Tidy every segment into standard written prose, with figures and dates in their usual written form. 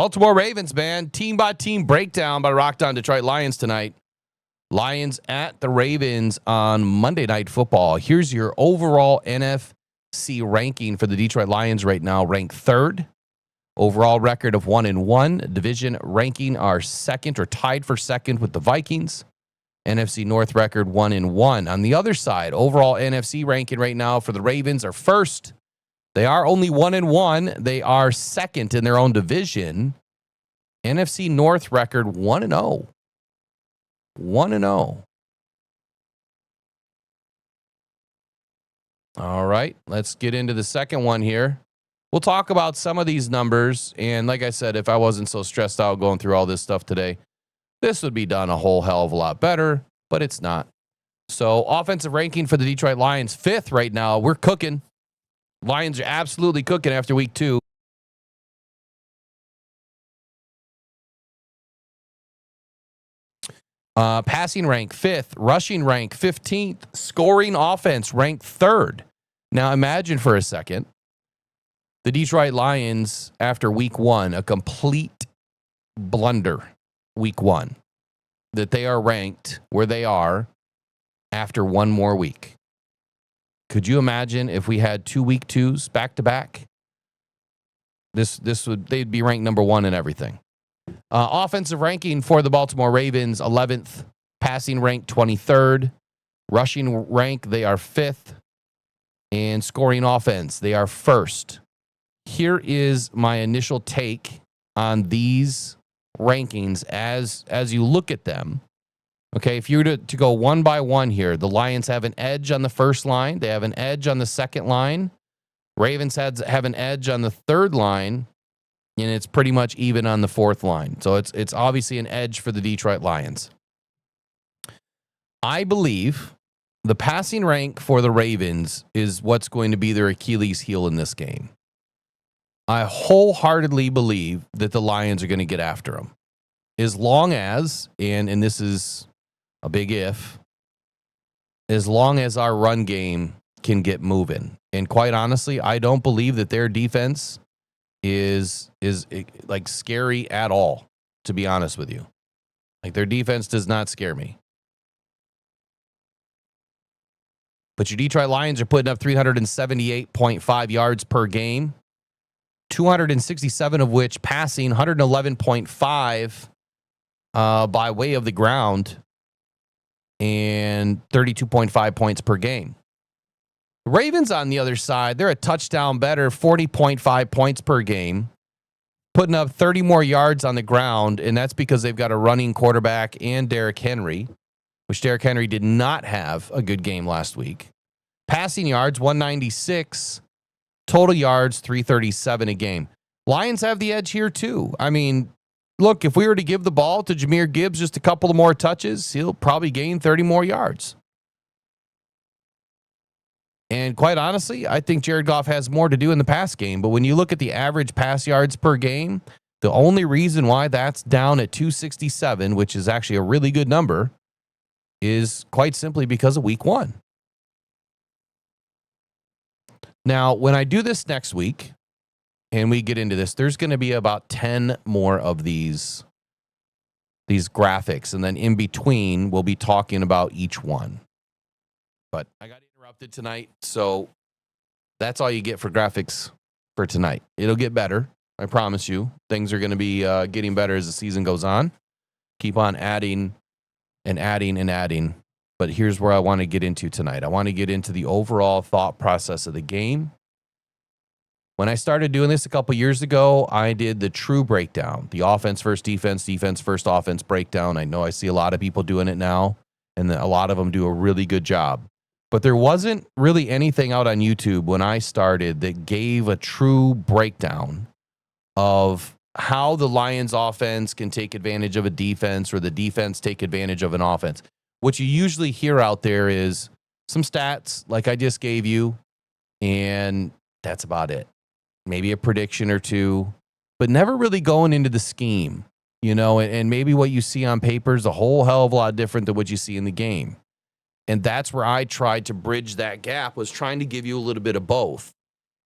Baltimore Ravens, man. Team-by-team breakdown by Rockhound Detroit Lions tonight. Lions at the Ravens on Monday Night Football. Here's your overall NFC ranking for the Detroit Lions right now. Ranked third. Overall record of 1-1. Division ranking are second or tied for second with the Vikings. NFC North record 1-1. On the other side, overall NFC ranking right now for the Ravens are first. They are only 1-1. They are second in their own division. NFC North record 1-0. 1-0. All right, let's get into the second one here. We'll talk about some of these numbers. And like I said, if I wasn't so stressed out going through all this stuff today, this would be done a whole hell of a lot better, but it's not. So offensive ranking for the Detroit Lions, fifth right now. We're cooking. Lions are absolutely cooking after week 2. Passing rank 5th, rushing rank 15th, scoring offense ranked 3rd. Now imagine for a second, the Detroit Lions after week 1, a complete blunder week 1, that they are ranked where they are after one more week. Could you imagine if we had 2 week 2s back to back? They'd be ranked number 1 in everything. Offensive ranking for the Baltimore Ravens, 11th. Passing rank, 23rd. Rushing rank, they are 5th. And scoring offense, they are 1st. Here is my initial take on these rankings as you look at them. Okay, if you were to go one by one here, the Lions have an edge on the first line. They have an edge on the second line. Ravens have an edge on the third line. And it's pretty much even on the fourth line. So it's obviously an edge for the Detroit Lions. I believe the passing rank for the Ravens is what's going to be their Achilles heel in this game. I wholeheartedly believe that the Lions are going to get after them. As long as, and this is a big if, as long as our run game can get moving. And quite honestly, I don't believe that their defense is like scary at all, to be honest with you. Like their defense does not scare me. But your Detroit Lions are putting up 378.5 yards per game, 267 of which passing, 111.5 by way of the ground, and 32.5 points per game. The Ravens, on the other side, they're a touchdown better, 40.5 points per game, putting up 30 more yards on the ground, and that's because they've got a running quarterback and Derrick Henry, which Derrick Henry did not have a good game last week. Passing yards, 196. Total yards, 337 a game. Lions have the edge here, too. I mean, look, if we were to give the ball to Jahmyr Gibbs just a couple of more touches, he'll probably gain 30 more yards. And quite honestly, I think Jared Goff has more to do in the pass game. But when you look at the average pass yards per game, the only reason why that's down at 267, which is actually a really good number, is quite simply because of week 1. Now, when I do this next week, and we get into this, there's going to be about 10 more of these graphics. And then in between, we'll be talking about each one. But I got interrupted tonight, so that's all you get for graphics for tonight. It'll get better, I promise you. Things are going to be getting better as the season goes on. Keep on adding and adding and adding. But here's where I want to get into tonight. I want to get into the overall thought process of the game. When I started doing this a couple years ago, I did the true breakdown, the offense first defense, defense first offense breakdown. I know I see a lot of people doing it now, and a lot of them do a really good job. But there wasn't really anything out on YouTube when I started that gave a true breakdown of how the Lions offense can take advantage of a defense or the defense take advantage of an offense. What you usually hear out there is some stats like I just gave you, and that's about it. Maybe a prediction or two, but never really going into the scheme, and maybe what you see on paper is a whole hell of a lot different than what you see in the game. And that's where I tried to bridge that gap, was trying to give you a little bit of both.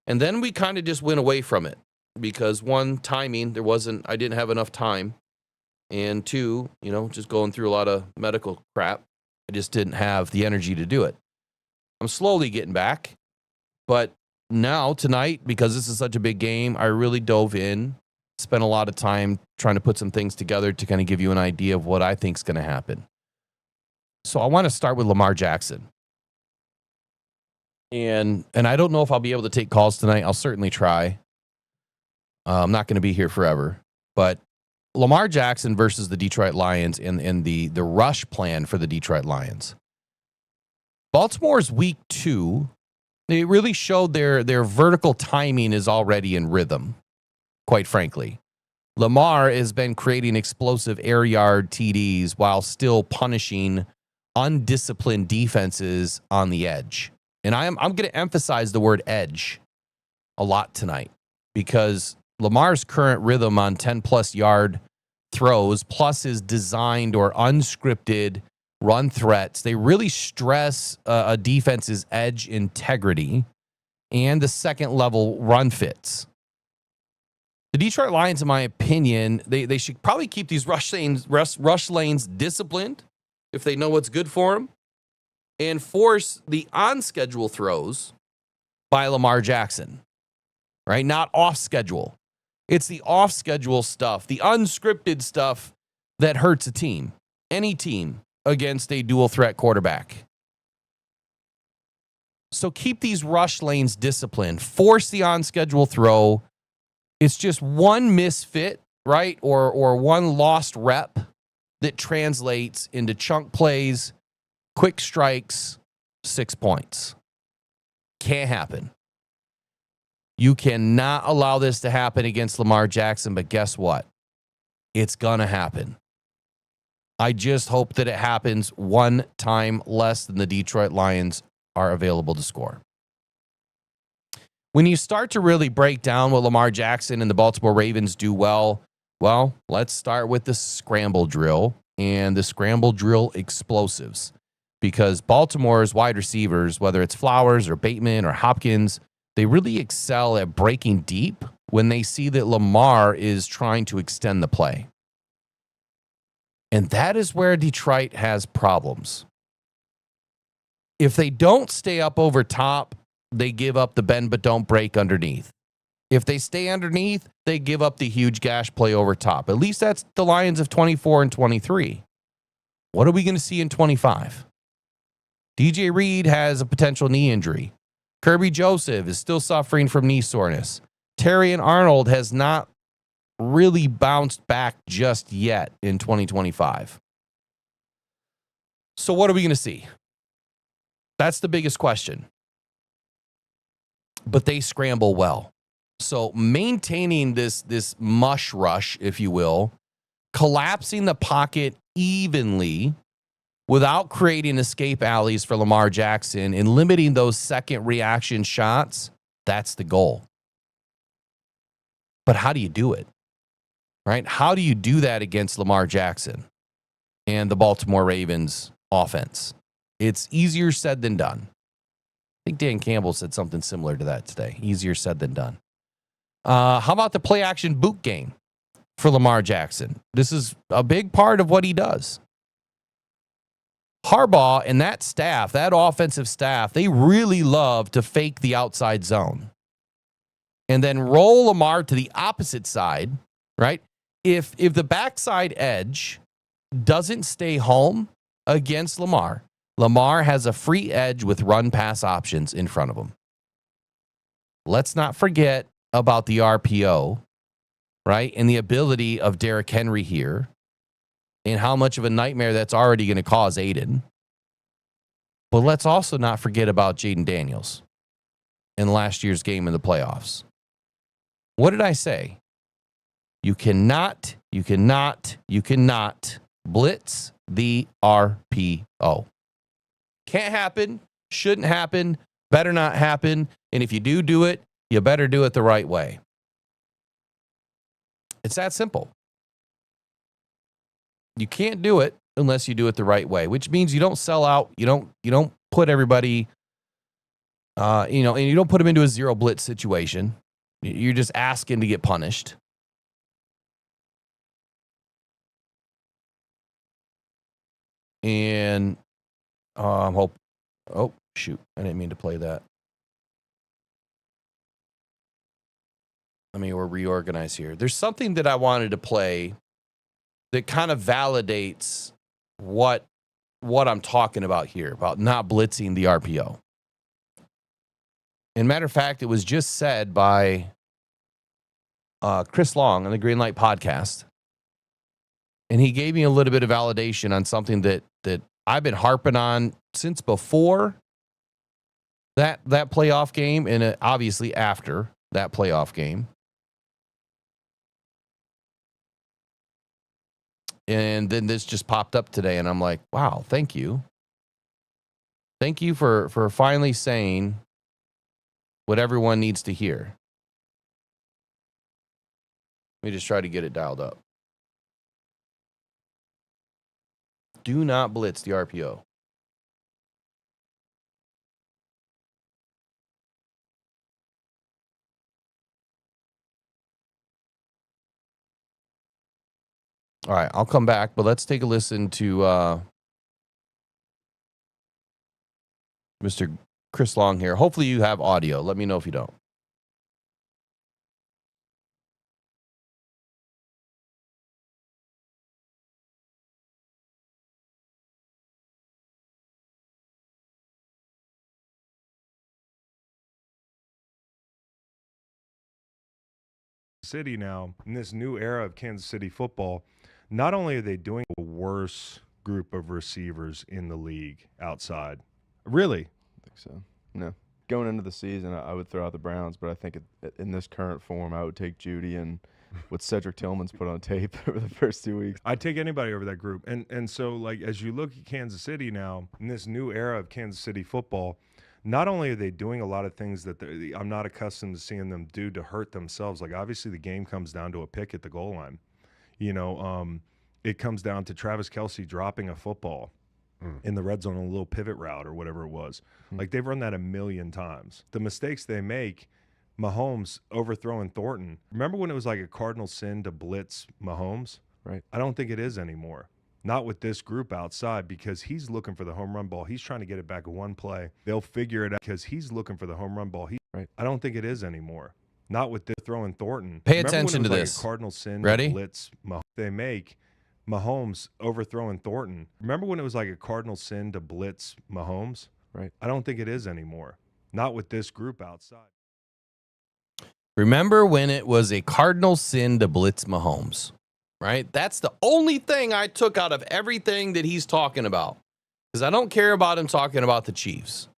And then we kind of just went away from it. because one, timing, I didn't have enough time. And two, just going through a lot of medical crap. I just didn't have the energy to do it. I'm slowly getting back. But now, tonight, because this is such a big game, I really dove in, spent a lot of time trying to put some things together to kind of give you an idea of what I think is going to happen. So I want to start with Lamar Jackson. And I don't know if I'll be able to take calls tonight. I'll certainly try. I'm not going to be here forever. But Lamar Jackson versus the Detroit Lions and the rush plan for the Detroit Lions. Baltimore's week 2, they really showed their vertical timing is already in rhythm, quite frankly. Lamar has been creating explosive air yard TDs while still punishing undisciplined defenses on the edge. And I'm going to emphasize the word edge a lot tonight because Lamar's current rhythm on 10-plus yard throws, plus his designed or unscripted run threats, they really stress a defense's edge integrity and the second-level run fits. The Detroit Lions, in my opinion, they should probably keep these rush lanes disciplined if they know what's good for them, and force the on-schedule throws by Lamar Jackson, right? Not off-schedule. It's the off-schedule stuff, the unscripted stuff that hurts a team, any team, against a dual-threat quarterback. So keep these rush lanes disciplined. Force the on-schedule throw. It's just one misfit, right, or one lost rep that translates into chunk plays, quick strikes, 6 points. Can't happen. You cannot allow this to happen against Lamar Jackson, but guess what? It's going to happen. I just hope that it happens one time less than the Detroit Lions are available to score. When you start to really break down what Lamar Jackson and the Baltimore Ravens do well, let's start with the scramble drill and the scramble drill explosives. Because Baltimore's wide receivers, whether it's Flowers or Bateman or Hopkins, they really excel at breaking deep when they see that Lamar is trying to extend the play. And that is where Detroit has problems. If they don't stay up over top, they give up the bend but don't break underneath. If they stay underneath, they give up the huge gash play over top. At least that's the Lions of 24 and 23. What are we going to see in 25? DJ Reed has a potential knee injury. Kirby Joseph is still suffering from knee soreness. Terry and Arnold has not really bounced back just yet in 2025. So what are we going to see? That's the biggest question. But they scramble well. So maintaining this mush rush, if you will, collapsing the pocket evenly without creating escape alleys for Lamar Jackson and limiting those second reaction shots, that's the goal. But how do you do it? Right? How do you do that against Lamar Jackson and the Baltimore Ravens offense? It's easier said than done. I think Dan Campbell said something similar to that today. Easier said than done. How about the play action boot game for Lamar Jackson? This is a big part of what he does. Harbaugh and that staff, that offensive staff, they really love to fake the outside zone and then roll Lamar to the opposite side, right? If the backside edge doesn't stay home against Lamar, Lamar has a free edge with run-pass options in front of him. Let's not forget about the RPO, right? And the ability of Derrick Henry here and how much of a nightmare that's already going to cause Aiden. But let's also not forget about Jaden Daniels in last year's game in the playoffs. What did I say? You cannot blitz the RPO. Can't happen, shouldn't happen, better not happen. And if you do it, you better do it the right way. It's that simple. You can't do it unless you do it the right way, which means you don't sell out. You don't put everybody, and you don't put them into a zero blitz situation. You're just asking to get punished. And oh, shoot. I didn't mean to play that. Let me reorganize here. There's something that I wanted to play that kind of validates what I'm talking about here, about not blitzing the RPO. And matter of fact, it was just said by Chris Long on the Greenlight podcast. And he gave me a little bit of validation on something that I've been harping on since before that playoff game, and obviously after that playoff game. And then this just popped up today, and I'm like, wow, thank you. Thank you for finally saying what everyone needs to hear. Let me just try to get it dialed up. Do not blitz the RPO. All right, I'll come back, but let's take a listen to Mr. Chris Long here. Hopefully you have audio. Let me know if you don't. City now, in this new era of Kansas City football, not only are they doing a worse group of receivers in the league outside. Really? I think so. No. Going into the season, I would throw out the Browns, but I think in this current form, I would take Judy and what Cedric Tillman's put on tape over the first 2 weeks. I'd take anybody over that group. And so, like, as you look at Kansas City now, in this new era of Kansas City football, not only are they doing a lot of things that I'm not accustomed to seeing them do to hurt themselves. Like, obviously the game comes down to a pick at the goal line. You know, it comes down to Travis Kelce dropping a football in the red zone on a little pivot route or whatever it was. Like, they've run that a million times. The mistakes they make, Mahomes overthrowing Thornton. Remember when it was like a cardinal sin to blitz Mahomes? Right. I don't think it is anymore. Not with this group outside, because he's looking for the home run ball. He's trying to get it back in one play. They'll figure it out because he's looking for the home run ball. Right. I don't think it is anymore. Not with this throwing Thornton. Pay Remember attention to when it was this. like a cardinal sin Ready? to blitz Mahomes? They make Mahomes overthrowing Thornton. Remember when it was like a cardinal sin to blitz Mahomes? Right. I don't think it is anymore. Not with this group outside. Remember when it was a cardinal sin to blitz Mahomes, right? That's the only thing I took out of everything that he's talking about, because I don't care about him talking about the Chiefs.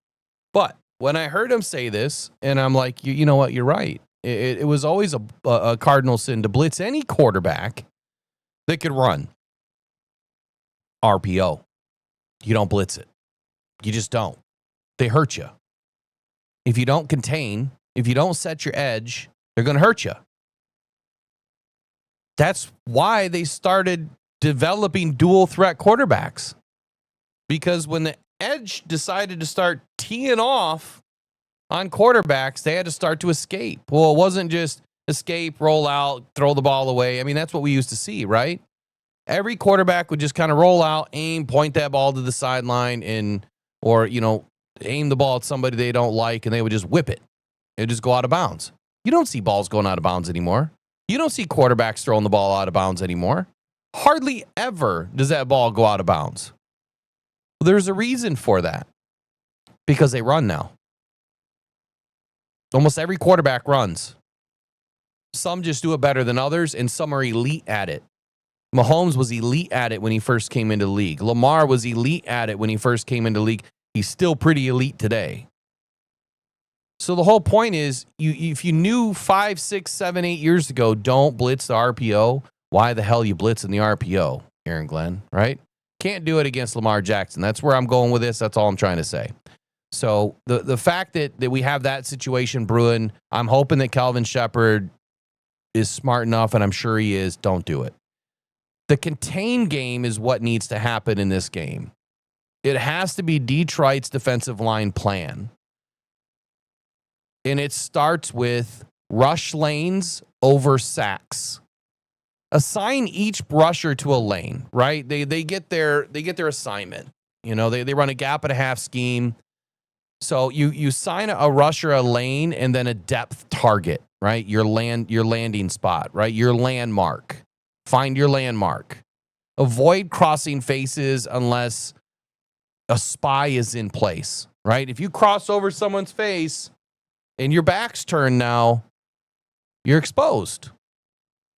But when I heard him say this, and I'm like, you know what? You're right. It was always a cardinal sin to blitz any quarterback that could run. RPO. You don't blitz it. You just don't. They hurt you. If you don't contain, if you don't set your edge, they're going to hurt you. That's why they started developing dual threat quarterbacks. Because when the edge decided to start teeing off on quarterbacks, they had to start to escape. Well, it wasn't just escape, roll out, throw the ball away. I mean, that's what we used to see, right? Every quarterback would just kind of roll out, aim, point that ball to the sideline, or aim the ball at somebody they don't like, and they would just whip it. It would just go out of bounds. You don't see balls going out of bounds anymore. You don't see quarterbacks throwing the ball out of bounds anymore. Hardly ever does that ball go out of bounds. There's a reason for that. Because they run now. Almost every quarterback runs. Some just do it better than others, and some are elite at it. Mahomes was elite at it when he first came into the league. Lamar was elite at it when he first came into the league. He's still pretty elite today. So the whole point is, if you knew 5, 6, 7, 8 years ago, don't blitz the RPO, why the hell you blitz in the RPO, Aaron Glenn, right? Can't do it against Lamar Jackson. That's where I'm going with this. That's all I'm trying to say. So the fact that we have that situation brewing, I'm hoping that Calvin Shepard is smart enough, and I'm sure he is, don't do it. The contain game is what needs to happen in this game. It has to be Detroit's defensive line plan. And it starts with rush lanes over sacks. Assign each rusher to a lane, right? They get their assignment. You know, they run a gap and a half scheme. So you assign a rusher a lane and then a depth target, right? Your landing spot, right? Your landmark. Find your landmark. Avoid crossing faces unless a spy is in place, right? If you cross over someone's face and your back's turned now, you're exposed.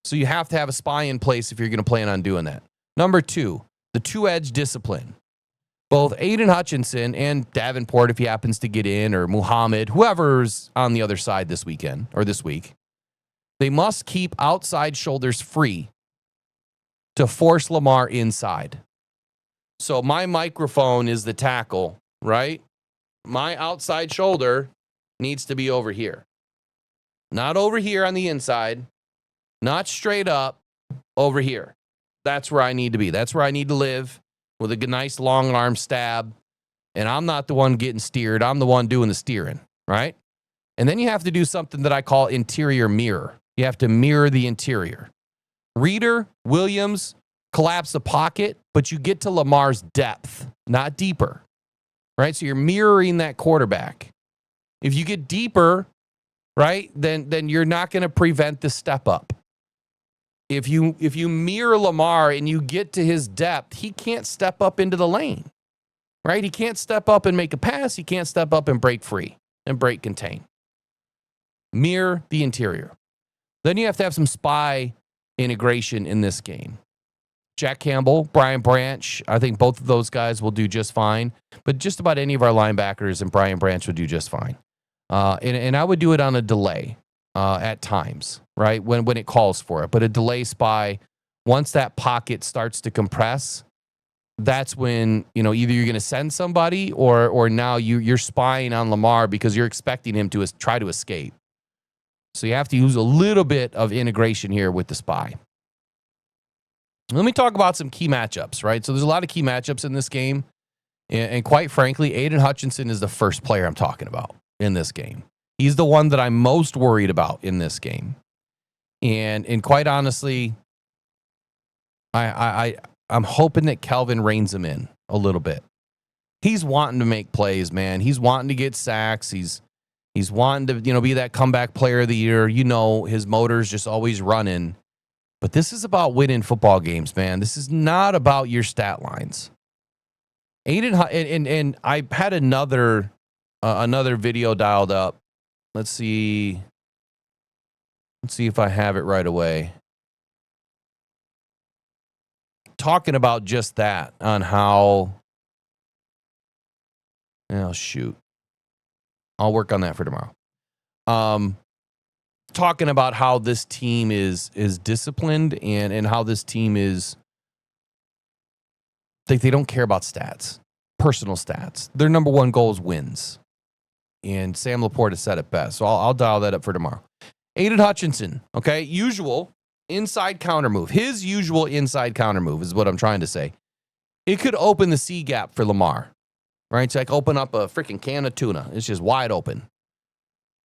So you have to have a spy in place if you're going to plan on doing that. Number 2, the two-edge discipline. Both Aiden Hutchinson and Davenport, if he happens to get in, or Muhammad, whoever's on the other side this weekend or this week, they must keep outside shoulders free to force Lamar inside. So my microphone is the tackle, right? My outside shoulder needs to be over here. Not over here on the inside, not straight up, over here. That's where I need to be. That's where I need to live, with a nice long arm stab. And I'm not the one getting steered. I'm the one doing the steering, right? And then you have to do something that I call interior mirror. You have to mirror the interior. Reader, Williams, collapse the pocket, but you get to Lamar's depth, not deeper, right? So you're mirroring that quarterback. If you get deeper, right, then you're not going to prevent the step up. If you mirror Lamar and you get to his depth, he can't step up into the lane, right? He can't step up and make a pass. He can't step up and break free and break contain. Mirror the interior. Then you have to have some spy integration in this game. Jack Campbell, Brian Branch, I think both of those guys will do just fine. But just about any of our linebackers and Brian Branch would do just fine. And I would do it on a delay at times, right, when it calls for it. But a delay spy, once that pocket starts to compress, that's when, you know, either you're going to send somebody or now you're spying on Lamar because you're expecting him to try to escape. So you have to use a little bit of integration here with the spy. Let me talk about some key matchups, right? So there's a lot of key matchups in this game. And quite frankly, Aiden Hutchinson is the first player I'm talking about in this game. He's the one that I'm most worried about in this game. And quite honestly, I'm hoping that Kelvin reins him in a little bit. He's wanting to make plays, man. He's wanting to get sacks. He's wanting to, you know, be that comeback player of the year. You know, his motor's just always running. But this is about winning football games, man. This is not about your stat lines. Aiden, and I had another video dialed up. Let's see if I have it right away. Talking about just that on how. Oh shoot! I'll work on that for tomorrow. Talking about how this team is disciplined and how this team is. They don't care about stats, personal stats. Their number one goal is wins. And Sam Laporte has said it best. So I'll dial that up for tomorrow. Aiden Hutchinson, okay? Usual inside counter move. His usual inside counter move is what I'm trying to say. It could open the C gap for Lamar, right? It's like open up a freaking can of tuna. It's just wide open.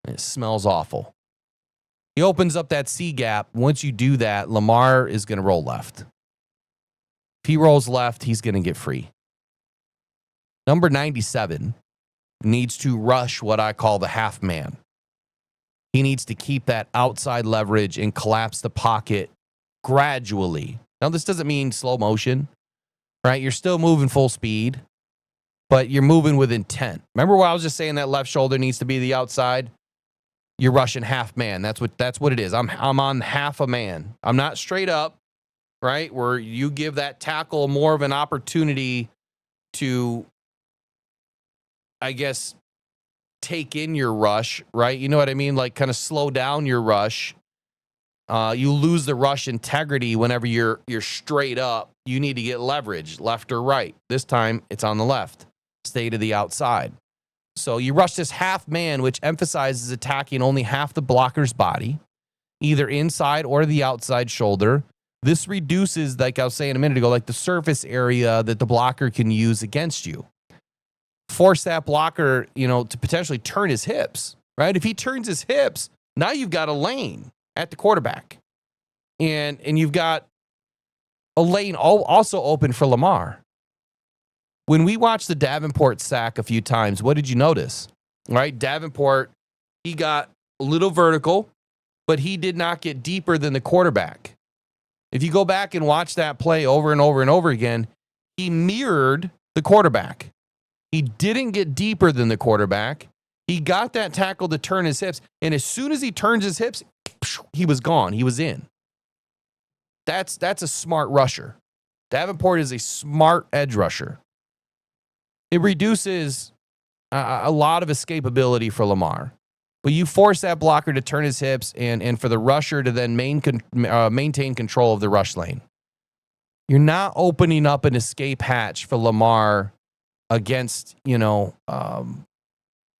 It smells awful. He opens up that C gap. Once you do that, Lamar is going to roll left. If he rolls left, he's going to get free. Number 97 needs to rush what I call the half man. He needs to keep that outside leverage and collapse the pocket gradually. Now, this doesn't mean slow motion, right? You're still moving full speed, but you're moving with intent. Remember what I was just saying, that left shoulder needs to be the outside? You're rushing half man. That's what it is. I'm on half a man. I'm not straight up, right? Where you give that tackle more of an opportunity to, I guess, take in your rush, right? You know what I mean? Like kind of slow down your rush. You lose the rush integrity whenever you're straight up. You need to get leverage, left or right. This time it's on the left. Stay to the outside. So you rush this half man, which emphasizes attacking only half the blocker's body, either inside or the outside shoulder. This reduces, like I was saying a minute ago, like the surface area that the blocker can use against you. Force that blocker, to potentially turn his hips, right? If he turns his hips, Now you've got a lane at the quarterback. And you've got a lane also open for Lamar. When we watched the Davenport sack a few times, what did you notice? Right? Davenport, he got a little vertical, but he did not get deeper than the quarterback. If you go back and watch that play over and over and over again, he mirrored the quarterback. He didn't get deeper than the quarterback. He got that tackle to turn his hips, and as soon as he turns his hips, he was gone. He was in. That's a smart rusher. Davenport is a smart edge rusher. It reduces a lot of escapability for Lamar. But you force that blocker to turn his hips and for the rusher to then maintain control of the rush lane. You're not opening up an escape hatch for Lamar against, I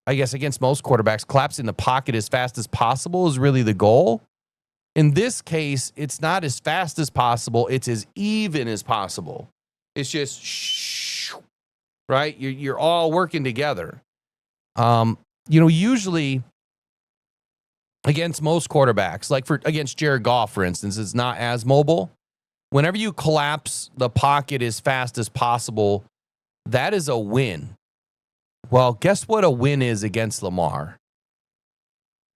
guess against most quarterbacks. Collapsing the pocket as fast as possible is really the goal. In this case, it's not as fast as possible. It's as even as possible. It's just, right? You're all working together. Usually against most quarterbacks, like against Jared Goff, for instance, is not as mobile. Whenever you collapse the pocket as fast as possible, that is a win. Well, guess what a win is against Lamar?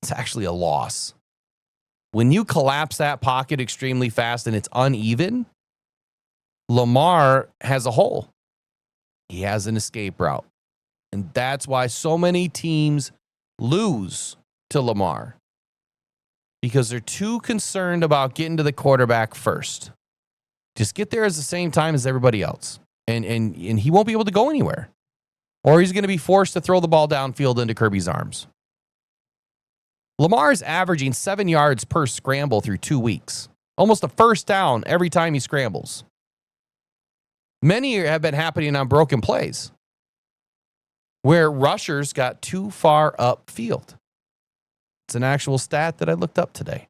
It's actually a loss. When you collapse that pocket extremely fast and it's uneven, Lamar has a hole. He has an escape route. And that's why so many teams lose to Lamar. Because they're too concerned about getting to the quarterback first. Just get there at the same time as everybody else. And he won't be able to go anywhere. Or he's going to be forced to throw the ball downfield into Kirby's arms. Lamar is averaging 7 yards per scramble through 2 weeks. Almost a first down every time he scrambles. Many have been happening on broken plays where rushers got too far upfield. It's an actual stat that I looked up today.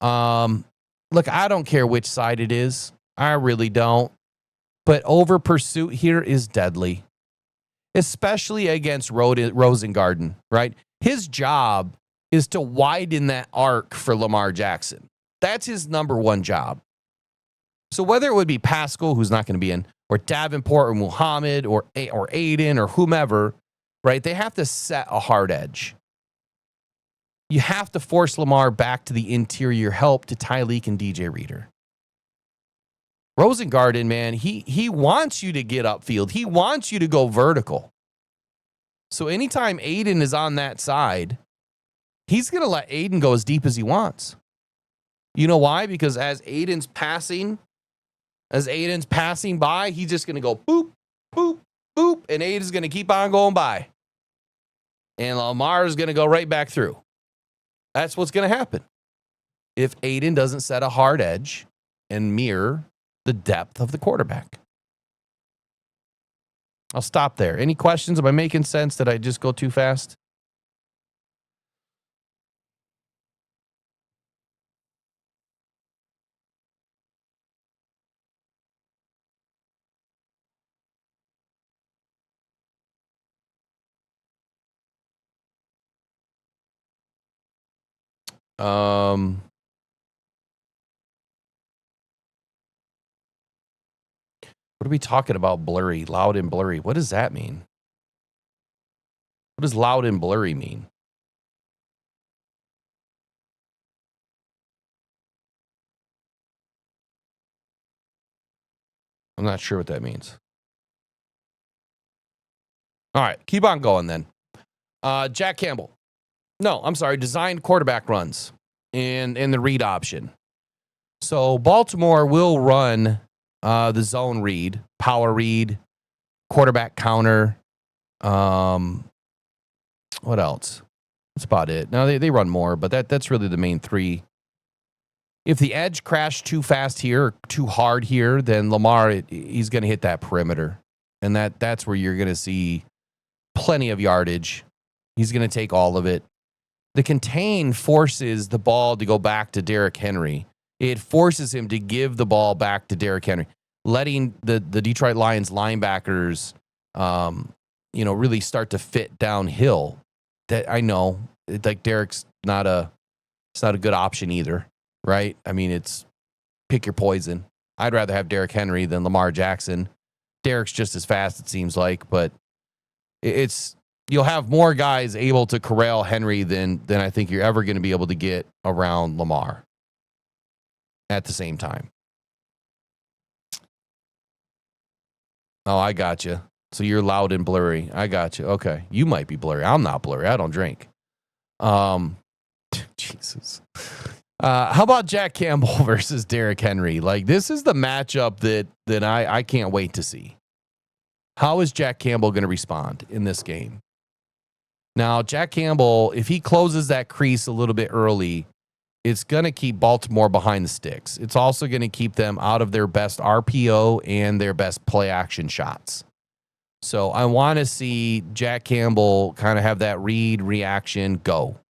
Look, I don't care which side it is. I really don't. But over pursuit here is deadly, especially against Rosengarten, right? His job is to widen that arc for Lamar Jackson. That's his number one job. So whether it would be Pascal, who's not going to be in, or Davenport or Muhammad or Aiden or whomever, right? They have to set a hard edge. You have to force Lamar back to the interior, help to Tyleek and DJ Reader. Rosengarten, man, he wants you to get upfield. He wants you to go vertical. So anytime Aiden is on that side, he's going to let Aiden go as deep as he wants. You know why? Because as Aiden's passing by, he's just going to go boop, boop, boop, and Aiden's going to keep on going by. And Lamar's going to go right back through. That's what's going to happen if Aiden doesn't set a hard edge and mirror the depth of the quarterback. I'll stop there. Any questions? Am I making sense? Did I just go too fast? What are we talking about? Blurry, loud and blurry. What does that mean? What does loud and blurry mean? I'm not sure what that means. All right, keep on going then. Jack Campbell. No, I'm sorry. Designed quarterback runs in the read option. So Baltimore will run the zone read, power read, quarterback counter. What else? That's about it. Now they run more, but that's really the main three. If the edge crashed too fast here, or too hard here, then Lamar, he's going to hit that perimeter. And that's where you're going to see plenty of yardage. He's going to take all of it. The contain forces the ball to go back to Derrick Henry. It forces him to give the ball back to Derrick Henry, letting the Detroit Lions linebackers, really start to fit downhill. That I know like Derek's not a good option either, right? I mean, it's pick your poison. I'd rather have Derrick Henry than Lamar Jackson. Derek's just as fast, it seems like, but you'll have more guys able to corral Henry than I think you're ever going to be able to get around Lamar at the same time. Oh, I got you. So you're loud and blurry. I got you. Okay. You might be blurry. I'm not blurry. I don't drink. Jesus. How about Jack Campbell versus Derrick Henry? Like, this is the matchup that I can't wait to see. How is Jack Campbell going to respond in this game? Now, Jack Campbell, if he closes that crease a little bit early, it's going to keep Baltimore behind the sticks. It's also going to keep them out of their best RPO and their best play action shots. So I want to see Jack Campbell kind of have that read, reaction, go.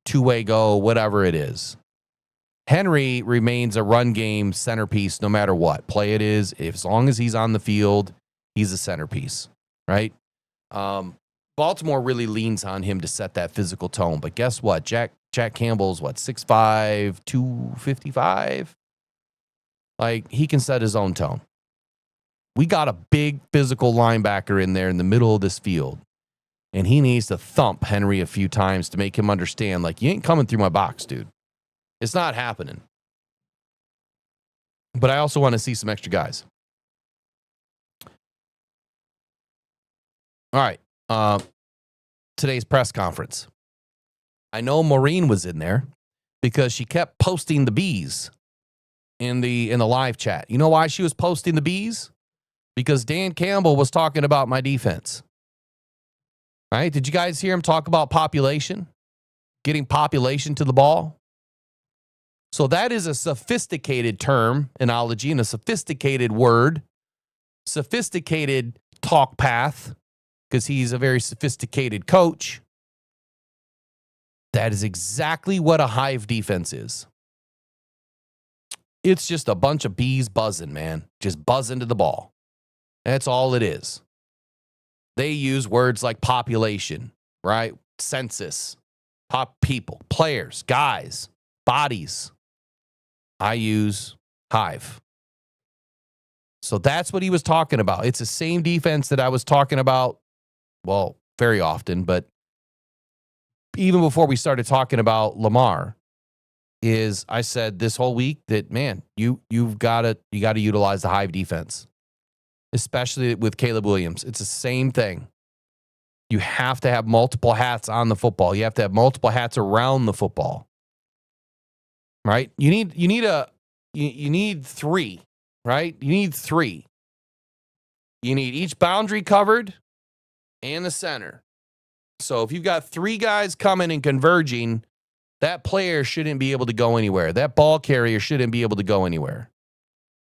Two-way go, whatever it is. Henry remains a run game centerpiece no matter what play it is. As long as he's on the field, he's a centerpiece, right? Baltimore really leans on him to set that physical tone. But guess what? Jack Campbell's, 6'5", 255? Like, he can set his own tone. We got a big physical linebacker in there in the middle of this field. And he needs to thump Henry a few times to make him understand, like, you ain't coming through my box, dude. It's not happening. But I also want to see some extra guys. All right. Today's press conference. I know Maureen was in there because she kept posting the bees in the live chat. You know why she was posting the bees? Because Dan Campbell was talking about my defense. All right? Did you guys hear him talk about population? Getting population to the ball? So that is a sophisticated terminology and a sophisticated word, sophisticated talk path, because he's a very sophisticated coach. That is exactly what a hive defense is. It's just a bunch of bees buzzing, man. Just buzzing to the ball. That's all it is. They use words like population, right? Census, people, players, guys, bodies. I use hive. So that's what he was talking about. It's the same defense that I was talking about, well, very often, but even before we started talking about Lamar, is I said this whole week that, man, you've got to utilize the hive defense, especially with Caleb Williams. It's the same thing. You have to have multiple hats on the football. You have to have multiple hats around the football. Right? You need three, right? You need three. You need each boundary covered and the center. So if you've got three guys coming and converging, that player shouldn't be able to go anywhere. That ball carrier shouldn't be able to go anywhere.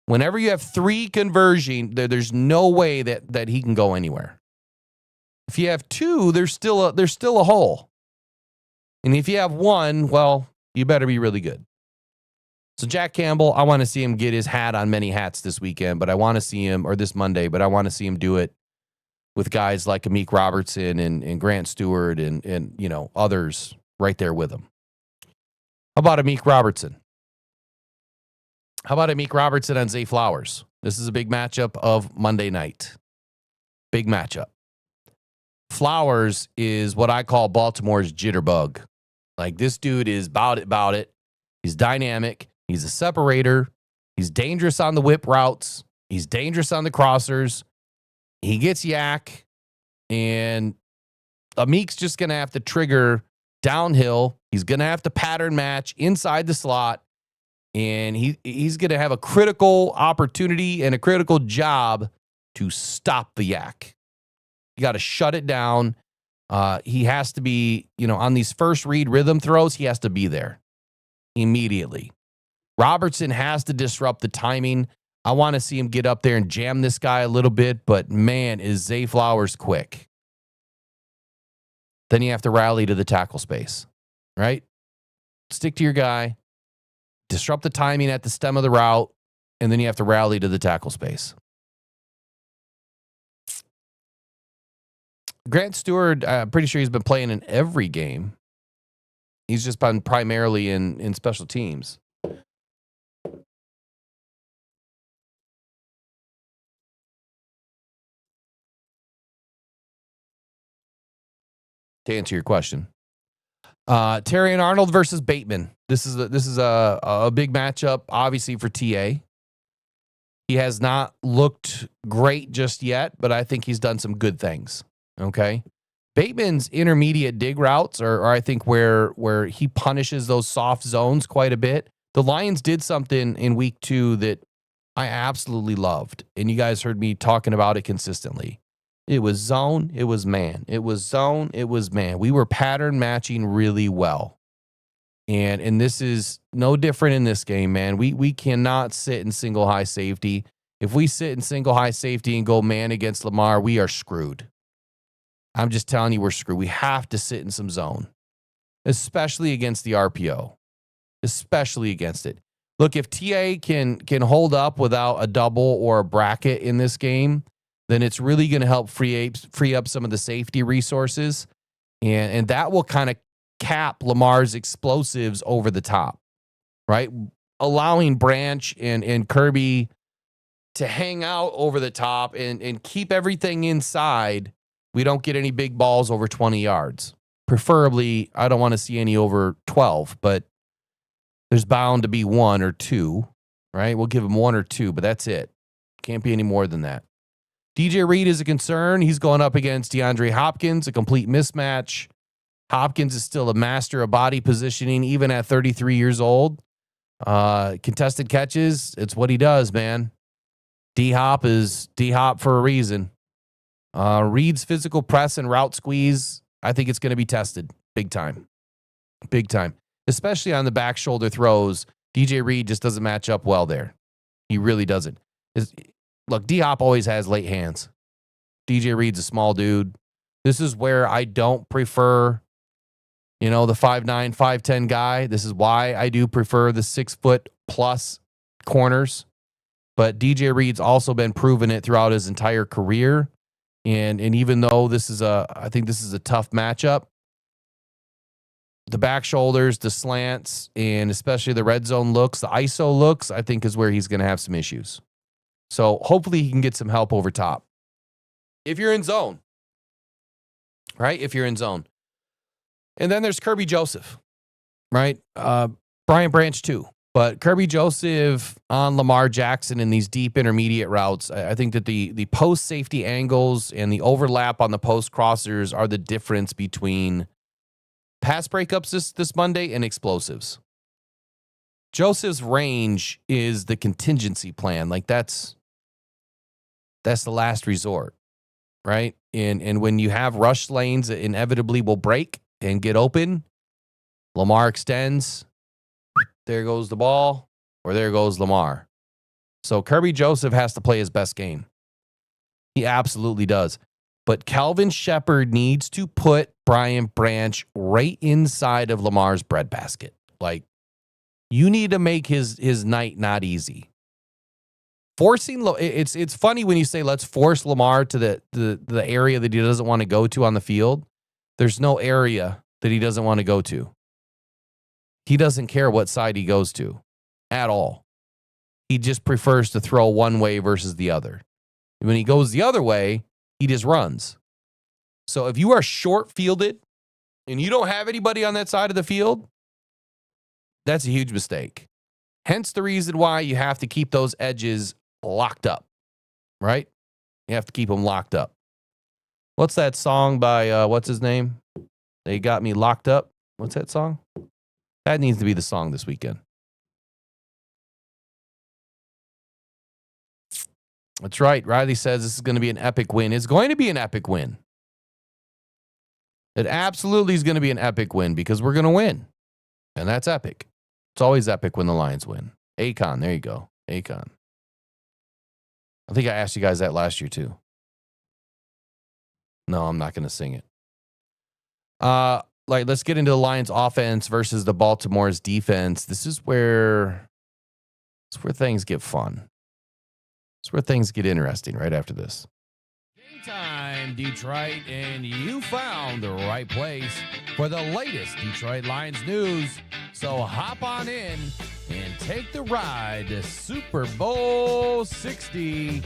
Whenever you have three converging, there's no way that he can go anywhere. If you have two, there's still a hole. And if you have one, well, you better be really good. So Jack Campbell, I want to see him get his hat on many hats this weekend, but I want to see him, or this Monday, but I want to see him do it with guys like Amik Robertson and Grant Stewart and others right there with him. How about Amik Robertson? How about Amik Robertson on Zay Flowers? This is a big matchup of Monday night. Big matchup. Flowers is what I call Baltimore's jitterbug. Like, this dude is about it. He's dynamic. He's a separator. He's dangerous on the whip routes. He's dangerous on the crossers. He gets yak. And Amik's just going to have to trigger downhill. He's going to have to pattern match inside the slot. And he's going to have a critical opportunity and a critical job to stop the yak. You got to shut it down. He has to be, on these first read rhythm throws, he has to be there immediately. Robertson has to disrupt the timing. I want to see him get up there and jam this guy a little bit, but man, is Zay Flowers quick. Then you have to rally to the tackle space, right? Stick to your guy, disrupt the timing at the stem of the route, and then you have to rally to the tackle space. Grant Stewart, I'm pretty sure he's been playing in every game. He's just been primarily in special teams. To answer your question. Terry and Arnold versus Bateman. This is a big matchup, obviously, for TA. He has not looked great just yet, but I think he's done some good things. Okay. Bateman's intermediate dig routes are I think, where he punishes those soft zones quite a bit. The Lions did something in week 2 that I absolutely loved, and you guys heard me talking about it consistently. It was zone, it was man. It was zone, it was man. We were pattern matching really well. And this is no different in this game, man. We cannot sit in single high safety. If we sit in single high safety and go man against Lamar, we are screwed. I'm just telling you, we're screwed. We have to sit in some zone, especially against the RPO, especially against it. Look, if TA can hold up without a double or a bracket in this game, then it's really going to help free up some of the safety resources. And that will kind of cap Lamar's explosives over the top, right? Allowing Branch and Kirby to hang out over the top and keep everything inside. We don't get any big balls over 20 yards. Preferably, I don't want to see any over 12, but there's bound to be 1 or 2, right? We'll give him 1 or 2, but that's it. Can't be any more than that. DJ Reed is a concern. He's going up against DeAndre Hopkins, a complete mismatch. Hopkins is still a master of body positioning, even at 33 years old. Contested catches, it's what he does, man. D-Hop is D-Hop for a reason. Reed's physical press and route squeeze, I think it's going to be tested big time. Big time. Especially on the back shoulder throws. DJ Reed just doesn't match up well there. He really doesn't. Look, D-Hop always has late hands. DJ Reed's a small dude. This is where I don't prefer, the 5'9", 5'10" guy. This is why I do prefer the 6-foot plus corners. But DJ Reed's also been proving it throughout his entire career. And even though I think this is a tough matchup, the back shoulders, the slants, and especially the red zone looks, the ISO looks, I think is where he's going to have some issues. So hopefully he can get some help over top. If you're in zone, right? If you're in zone. And then there's Kirby Joseph, right? Brian Branch too. But Kirby Joseph on Lamar Jackson in these deep intermediate routes, I think that the post safety angles and the overlap on the post crossers are the difference between pass breakups this Monday and explosives. Joseph's range is the contingency plan. Like that's the last resort, right? And when you have rush lanes that inevitably will break and get open, Lamar extends, there goes the ball, or there goes Lamar. So Kirby Joseph has to play his best game. He absolutely does. But Calvin Shepard needs to put Brian Branch right inside of Lamar's breadbasket. Like, you need to make his night not easy. Forcing it's funny when you say let's force Lamar to the area that he doesn't want to go to on the field. There's no area that he doesn't want to go to. He doesn't care what side he goes to at all. He just prefers to throw one way versus the other. When he goes the other way, he just runs. So if you are short fielded and you don't have anybody on that side of the field, that's a huge mistake. Hence the reason why you have to keep those edges locked up, right? You have to keep them locked up. What's that song by, what's his name? They Got Me Locked Up. What's that song? That needs to be the song this weekend. That's right. Riley says this is going to be an epic win. It's going to be an epic win. It absolutely is going to be an epic win because we're going to win. And that's epic. It's always epic when the Lions win. Akon, there you go. Akon. I think I asked you guys that last year too. No, I'm not going to sing it. Let's get into the Lions offense versus the Baltimore's defense. This is where things get fun. It's where things get interesting right after this. Game time. I'm Detroit, and you found the right place for the latest Detroit Lions news. So hop on in and take the ride to Super Bowl 60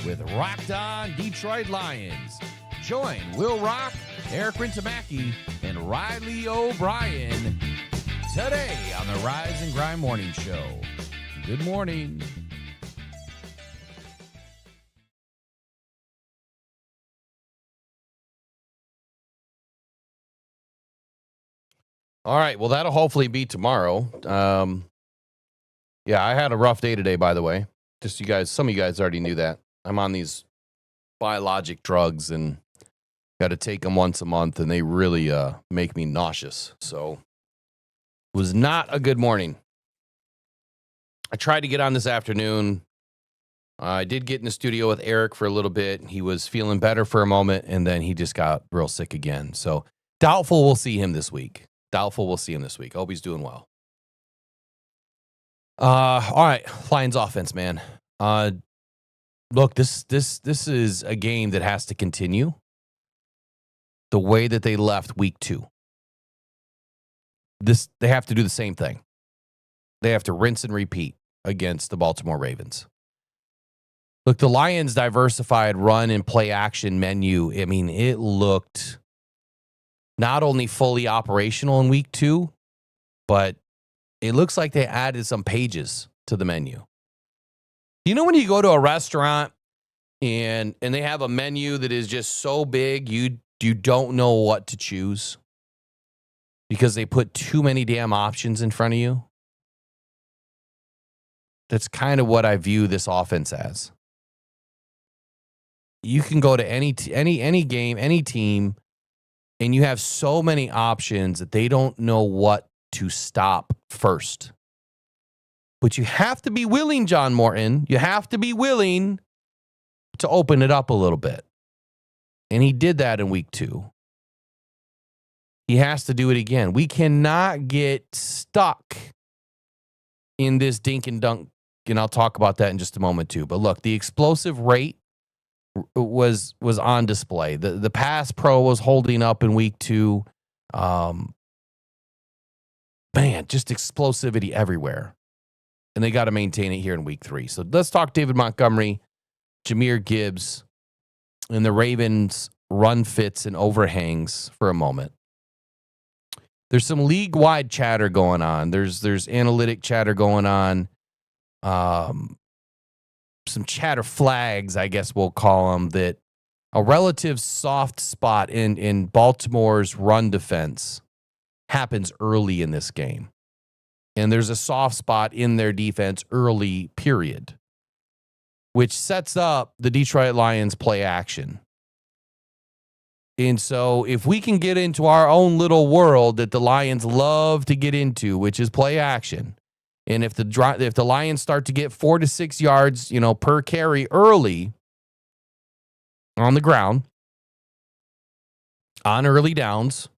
with Rockhound Detroit Lions. Join Will Rock, Eric Rintamaki, and Riley O'Brien today on the Rise and Grind Morning Show. Good morning. All right, well, that'll hopefully be tomorrow. Yeah, I had a rough day today, by the way. Just you guys, some of you guys already knew that. I'm on these biologic drugs and got to take them once a month, and they really make me nauseous. So it was not a good morning. I tried to get on this afternoon. I did get in the studio with Eric for a little bit. He was feeling better for a moment, and then he just got real sick again. So doubtful we'll see him this week. Doubtful we'll see him this week. Hope he's doing well. All right, Lions offense, man. Look, this is a game that has to continue the way that they left week 2. They have to do the same thing. They have to rinse and repeat against the Baltimore Ravens. Look, the Lions' diversified run and play action menu, I mean, it looked not only fully operational in week 2, but it looks like they added some pages to the menu. You know when you go to a restaurant and they have a menu that is just so big you don't know what to choose because they put too many damn options in front of you? That's kind of what I view this offense as. You can go to any game, any team, and you have so many options that they don't know what to stop first. But you have to be willing, John Morton. You have to be willing to open it up a little bit. And he did that in week 2. He has to do it again. We cannot get stuck in this dink and dunk. And I'll talk about that in just a moment too. But look, the explosive rate was on display. The pass pro was holding up in week 2. Man, just explosivity everywhere. And they got to maintain it here in week 3. So let's talk David Montgomery, Jahmyr Gibbs, and the Ravens run fits and overhangs for a moment. There's some league-wide chatter going on. There's analytic chatter going on. Some chatter flags, I guess we'll call them, that a relative soft spot in Baltimore's run defense happens early in this game. And there's a soft spot in their defense early, period, which sets up the Detroit Lions play action. And so if we can get into our own little world that the Lions love to get into, which is play action, and if the Lions start to get 4 to 6 yards, per carry early on the ground, on early downs,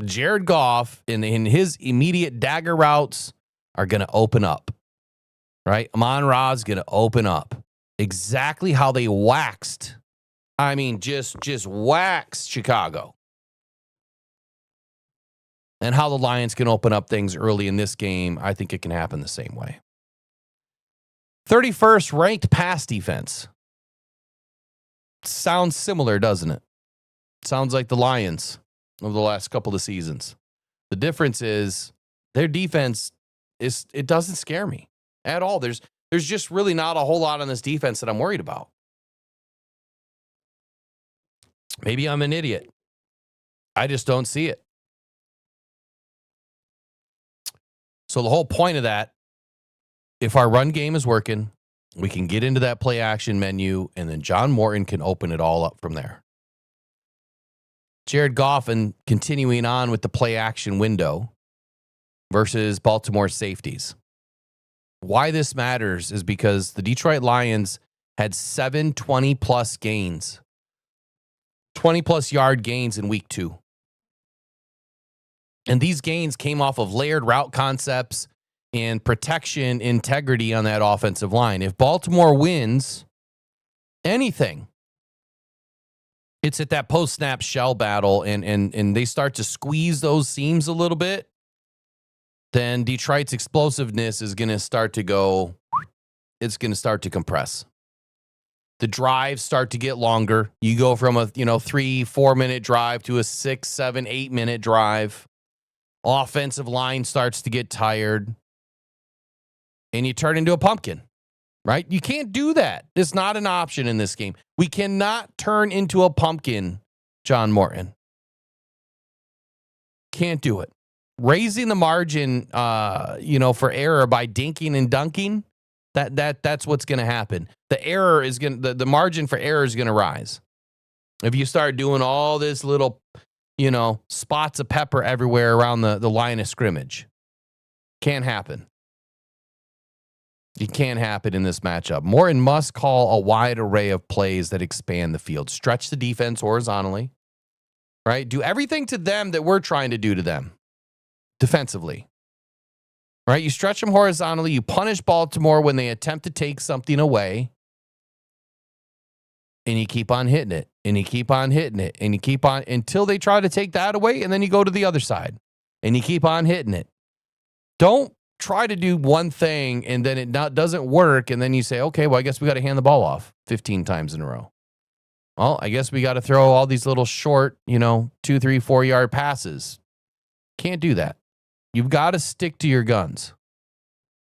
Jared Goff in his immediate dagger routes are going to open up, right? Amon-Ra is going to open up exactly how they waxed. I mean, just waxed Chicago. And how the Lions can open up things early in this game, I think it can happen the same way. 31st ranked pass defense. Sounds similar, doesn't it? Sounds like the Lions over the last couple of seasons. The difference is their defense it doesn't scare me at all. There's just really not a whole lot on this defense that I'm worried about. Maybe I'm an idiot. I just don't see it. So the whole point of that, if our run game is working, we can get into that play action menu, and then John Morton can open it all up from there. Jared Goff and continuing on with the play action window versus Baltimore safeties. Why this matters is because the Detroit Lions had 7 20-plus gains, 20-plus yard gains in week 2. And these gains came off of layered route concepts and protection integrity on that offensive line. If Baltimore wins anything, it's at that post-snap shell battle and they start to squeeze those seams a little bit, then Detroit's explosiveness is going to start to go, it's going to start to compress. The drives start to get longer. You go from a 3-4 minute drive to a 6, 7, 8 minute drive. Offensive line starts to get tired. And you turn into a pumpkin, right? You can't do that. It's not an option in this game. We cannot turn into a pumpkin, John Morton. Can't do it. Raising the margin, for error by dinking and dunking, that's what's going to happen. The error is going the margin for error is going to rise. If you start doing all this little, spots of pepper everywhere around the line of scrimmage, can't happen. It can't happen in this matchup. Morton must call a wide array of plays that expand the field. Stretch the defense horizontally, right? Do everything to them that we're trying to do to them defensively, right? You stretch them horizontally. You punish Baltimore when they attempt to take something away. And you keep on hitting it. And you keep on hitting it. And you keep on until they try to take that away. And then you go to the other side. And you keep on hitting it. Don't try to do one thing and then it doesn't work. And then you say, okay, well, I guess we got to hand the ball off 15 times in a row. Well, I guess we got to throw all these little short, 2, 3, 4 yard passes. Can't do that. You've got to stick to your guns.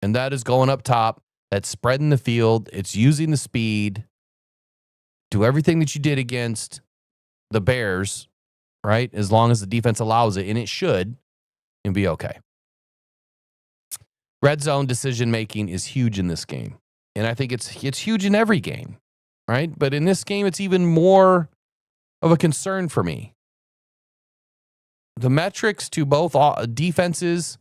And that is going up top. That's spreading the field. It's using the speed. Do everything that you did against the Bears, right? As long as the defense allows it, and it should, and be okay. Red zone decision-making is huge in this game. And I think it's huge in every game, right? But in this game, it's even more of a concern for me. The metrics to both defenses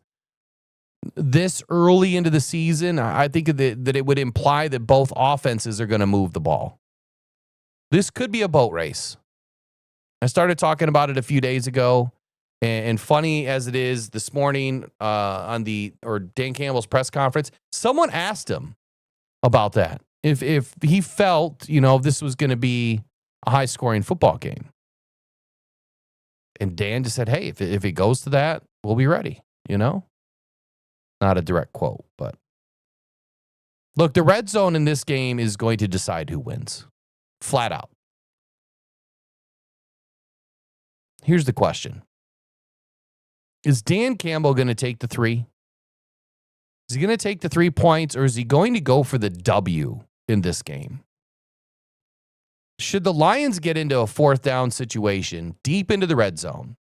this early into the season, I think that it would imply that both offenses are going to move the ball. This could be a boat race. I started talking about it a few days ago. And funny as it is, this morning on Dan Campbell's press conference, someone asked him about that. If he felt, this was going to be a high-scoring football game. And Dan just said, hey, if it goes to that, we'll be ready, Not a direct quote, but look, the red zone in this game is going to decide who wins. Flat out. Here's the question. Is Dan Campbell going to take the 3? Is he going to take the 3 points, or is he going to go for the W in this game? Should the Lions get into a 4th down situation deep into the red zone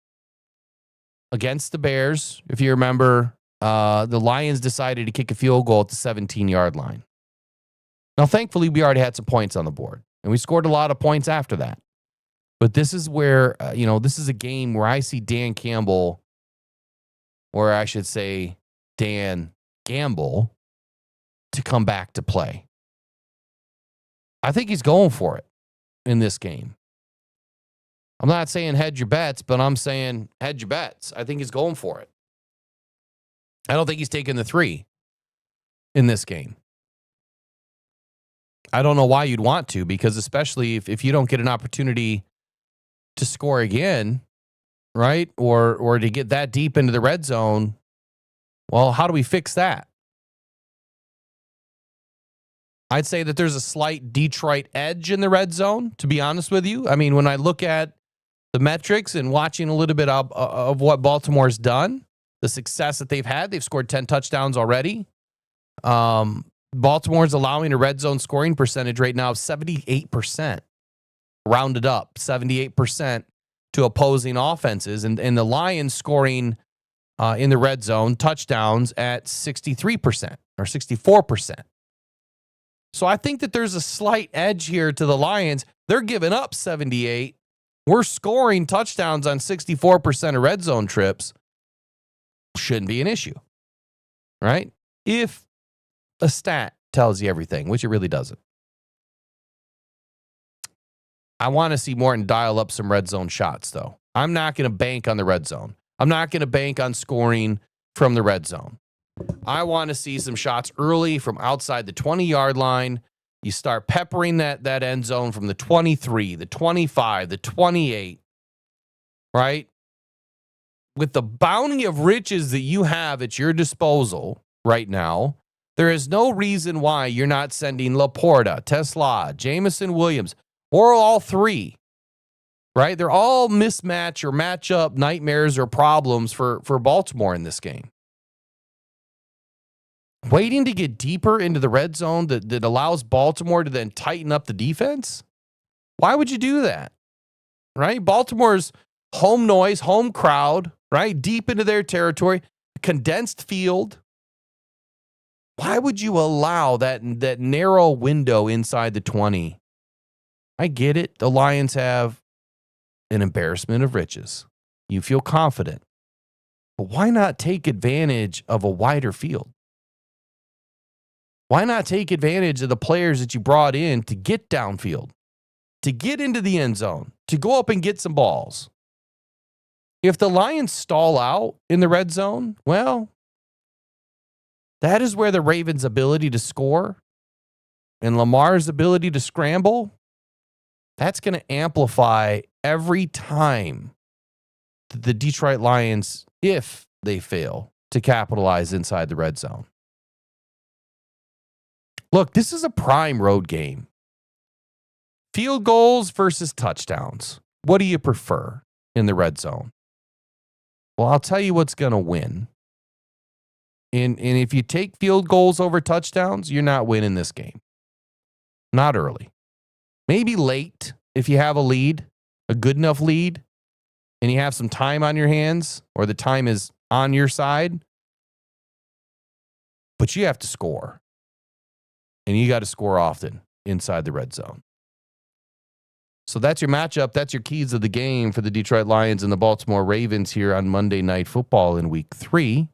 against the Bears, if you remember, the Lions decided to kick a field goal at the 17-yard line. Now, thankfully, we already had some points on the board, and we scored a lot of points after that. But this is where, this is a game where I see Dan Campbell, or I should say Dan Gamble, to come back to play. I think he's going for it in this game. I'm not saying hedge your bets, but I'm saying hedge your bets. I think he's going for it. I don't think he's taking the 3 in this game. I don't know why you'd want to, because especially if you don't get an opportunity to score again, right? Or to get that deep into the red zone, well, how do we fix that? I'd say that there's a slight Detroit edge in the red zone, to be honest with you. I mean, when I look at the metrics and watching a little bit of what Baltimore's done, the success that they've had, they've scored 10 touchdowns already. Baltimore's allowing a red zone scoring percentage right now of 78%. Rounded up, 78% to opposing offenses. And the Lions scoring in the red zone touchdowns at 63% or 64%. So I think that there's a slight edge here to the Lions. They're giving up 78. We're scoring touchdowns on 64% of red zone trips. Shouldn't be an issue, right? If a stat tells you everything, which it really doesn't. I want to see Morton dial up some red zone shots, though. I'm not going to bank on the red zone. I'm not going to bank on scoring from the red zone. I want to see some shots early from outside the 20-yard line. You start peppering that end zone from the 23, the 25, the 28, right? With the bounty of riches that you have at your disposal right now, there is no reason why you're not sending Laporta, Tesla, Jamison Williams, or all three, right? They're all mismatch or matchup nightmares or problems for Baltimore in this game. Waiting to get deeper into the red zone that allows Baltimore to then tighten up the defense? Why would you do that? Right? Baltimore's home noise, home crowd, right? Deep into their territory, condensed field. Why would you allow that narrow window inside the 20? I get it. The Lions have an embarrassment of riches. You feel confident. But why not take advantage of a wider field? Why not take advantage of the players that you brought in to get downfield, to get into the end zone, to go up and get some balls? If the Lions stall out in the red zone, well, that is where the Ravens' ability to score and Lamar's ability to scramble, that's going to amplify every time the Detroit Lions, if they fail to capitalize inside the red zone. Look, this is a prime road game. Field goals versus touchdowns. What do you prefer in the red zone? Well, I'll tell you what's going to win. And if you take field goals over touchdowns, you're not winning this game. Not early. Maybe late if you have a lead, a good enough lead, and you have some time on your hands, or the time is on your side. But you have to score. And you got to score often inside the red zone. So that's your matchup. That's your keys of the game for the Detroit Lions and the Baltimore Ravens here on Monday Night Football in Week 3.